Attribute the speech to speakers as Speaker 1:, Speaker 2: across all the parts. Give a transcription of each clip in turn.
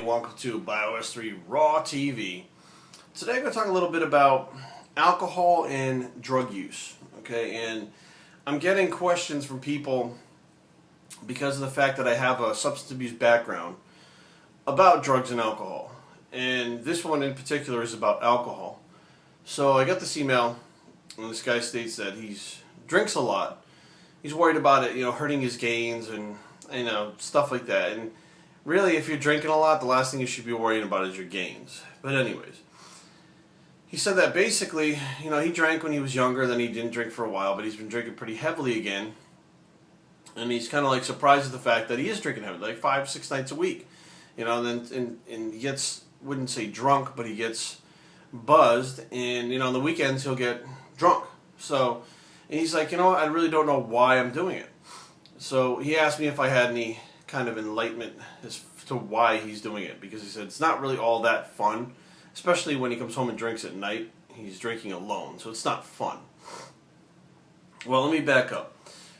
Speaker 1: welcome to BioS3 Raw TV. Today I'm going to talk a little bit about alcohol and drug use. Okay, and I'm getting questions from people because of the fact that I have a substance abuse background about drugs and alcohol. And this one in particular is about alcohol. So I got this email, and this guy states that he drinks a lot. He's worried about it, hurting his gains and stuff like that. And really, if you're drinking a lot, the last thing you should be worrying about is your gains. But anyways, he said that basically, he drank when he was younger, then he didn't drink for a while, but he's been drinking pretty heavily again. And he's kind of like surprised at the fact that he is drinking heavily, like 5-6 nights a week. And he gets, wouldn't say drunk, but he gets buzzed. And, on the weekends he'll get drunk. So, and he's like, I really don't know why I'm doing it. So he asked me if I had any kind of enlightenment as to why he's doing it, because he said it's not really all that fun, especially when he comes home and drinks at night. He's drinking alone, so it's not fun. Well, let me back up.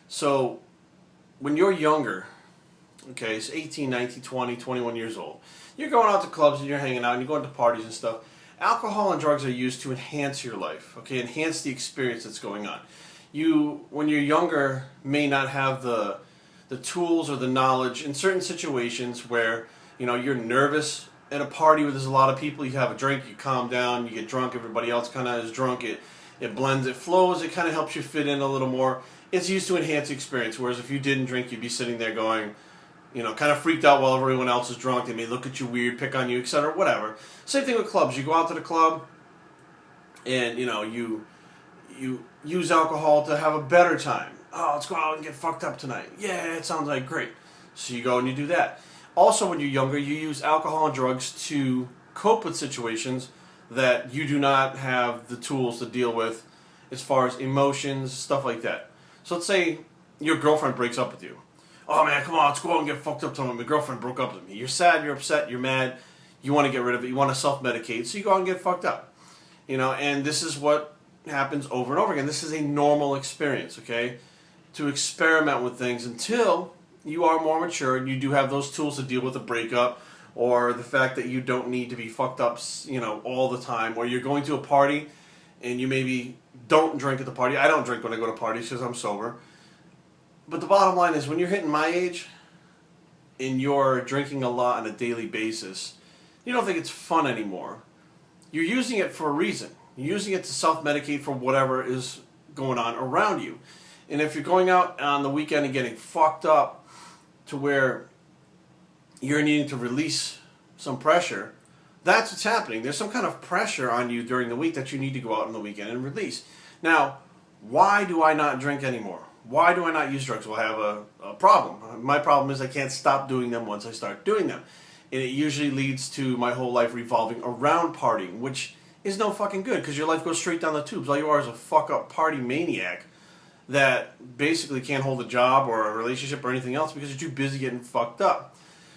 Speaker 1: So when you're younger, okay, it's 18, 19, 20, 21 years old, you're going out to clubs and you're hanging out and you're going to parties and stuff. Alcohol and drugs are used to enhance your life, okay, enhance the experience that's going on. You, when you're younger, may not have the tools or the knowledge in certain situations where, you're nervous at a party where there's a lot of people. You have a drink, you calm down, you get drunk, everybody else kind of is drunk, it blends, it flows, it kind of helps you fit in a little more. It's used to enhance the experience, whereas if you didn't drink, you'd be sitting there going, kind of freaked out while everyone else is drunk. They may look at you weird, pick on you, etc., whatever. Same thing with clubs. You go out to the club and, you use alcohol to have a better time. Oh, let's go out and get fucked up tonight. Yeah, it sounds like great. So you go and you do that. Also, when you're younger, you use alcohol and drugs to cope with situations that you do not have the tools to deal with as far as emotions, stuff like that. So let's say your girlfriend breaks up with you. Oh man, come on, let's go out and get fucked up tonight. My girlfriend broke up with me. You're sad, you're upset, you're mad, you want to get rid of it, you want to self-medicate, so you go out and get fucked up. And this is what happens over and over again. This is a normal experience, okay? To experiment with things until you are more mature and you do have those tools to deal with a breakup or the fact that you don't need to be fucked up, all the time, or you're going to a party and you maybe don't drink at the party. I don't drink when I go to parties because I'm sober. But the bottom line is when you're hitting my age and you're drinking a lot on a daily basis, you don't think it's fun anymore. You're using it for a reason. You're using it to self-medicate for whatever is going on around you. And if you're going out on the weekend and getting fucked up to where you're needing to release some pressure, that's what's happening. There's some kind of pressure on you during the week that you need to go out on the weekend and release. Now, why do I not drink anymore? Why do I not use drugs? Well, I have a problem. My problem is I can't stop doing them once I start doing them. And it usually leads to my whole life revolving around partying, which is no fucking good because your life goes straight down the tubes. All you are is a fuck up party maniac that basically can't hold a job or a relationship or anything else because you're too busy getting fucked up.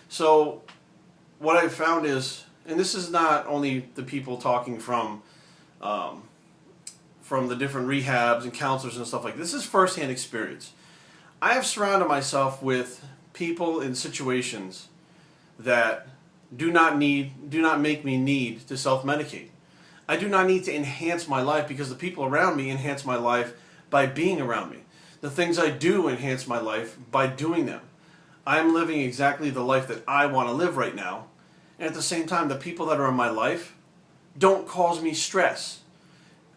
Speaker 1: So what I've found is, and this is not only the people talking from the different rehabs and counselors and stuff like this is firsthand experience. I have surrounded myself with people in situations that do not make me need to self-medicate. I do not need to enhance my life because the people around me enhance my life by being around me. The things I do enhance my life by doing them. I'm living exactly the life that I want to live right now. And at the same time, the people that are in my life don't cause me stress.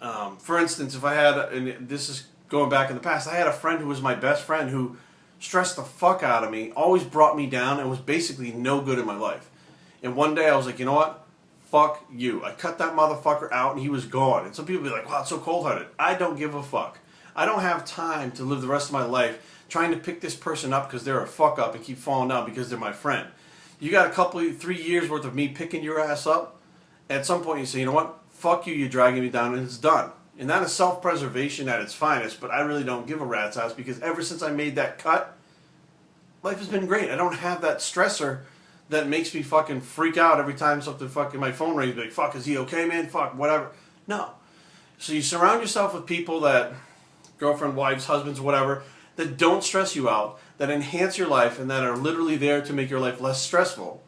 Speaker 1: For instance, if I had, and this is going back in the past, I had a friend who was my best friend who stressed the fuck out of me, always brought me down, and was basically no good in my life. And one day I was like, you know what? Fuck you. I cut that motherfucker out and he was gone. And some people be like, wow, it's so cold-hearted. I don't give a fuck. I don't have time to live the rest of my life trying to pick this person up because they're a fuck up and keep falling down because they're my friend. You got 3 years worth of me picking your ass up. At some point you say, you know what? Fuck you, you're dragging me down, and it's done. And that is self-preservation at its finest, but I really don't give a rat's ass because ever since I made that cut, life has been great. I don't have that stressor that makes me fucking freak out every time something fucking my phone rings. Like, fuck, is he okay, man? Fuck, whatever. No. So you surround yourself with people that, girlfriend, wives, husbands, whatever, that don't stress you out, that enhance your life, and that are literally there to make your life less stressful.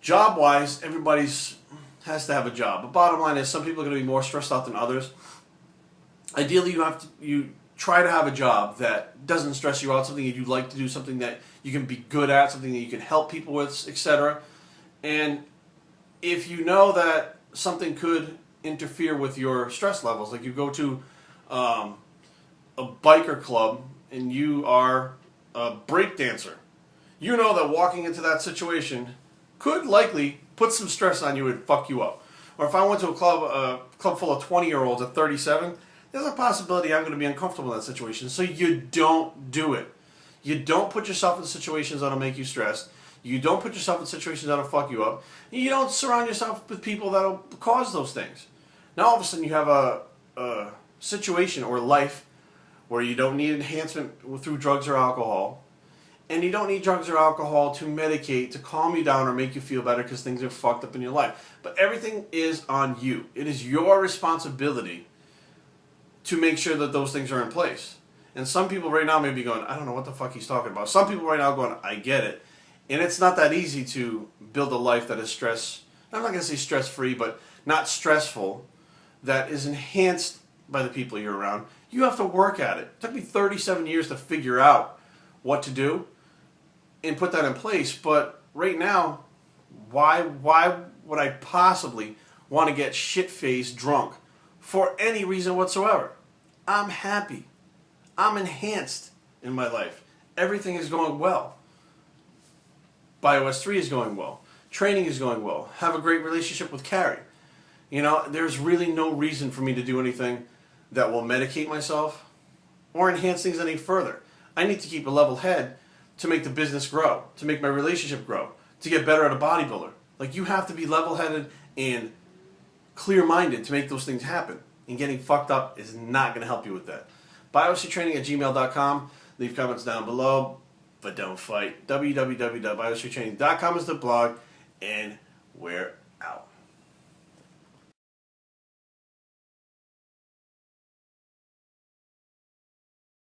Speaker 1: Job-wise, everybody's has to have a job. But bottom line is, some people are going to be more stressed out than others. Ideally, you try to have a job that doesn't stress you out, something that you like to do, something that you can be good at, something that you can help people with, etc. And if you know that something could interfere with your stress levels, like you go to a biker club and you are a break dancer, you know that walking into that situation could likely put some stress on you and fuck you up. Or if I went to a club full of 20-year-olds at 37, there's a possibility I'm going to be uncomfortable in that situation. So you don't do it. You don't put yourself in situations that'll make you stressed. You don't put yourself in situations that'll fuck you up. You don't surround yourself with people that'll cause those things. Now all of a sudden you have a situation or life where you don't need enhancement through drugs or alcohol. And you don't need drugs or alcohol to medicate, to calm you down or make you feel better because things are fucked up in your life. But everything is on you. It is your responsibility to make sure that those things are in place. And some people right now may be going, I don't know what the fuck he's talking about. Some people right now are going, I get it. And it's not that easy to build a life that is I'm not going to say stress-free, but not stressful, that is enhanced by the people you're around. You have to work at it. It took me 37 years to figure out what to do and put that in place. But right now, why would I possibly want to get shit-faced drunk for any reason whatsoever? I'm happy. I'm enhanced in my life. Everything is going well. BioS 3 is going well. Training is going well. Have a great relationship with Carrie. You know, there's really no reason for me to do anything that will medicate myself or enhance things any further. I need to keep a level head to make the business grow, to make my relationship grow, to get better at a bodybuilder. Like, you have to be level-headed and clear-minded to make those things happen. And getting fucked up is not going to help you with that. biosctraining@gmail.com. Leave comments down below, but don't fight. www.biosctraining.com is the blog, and we're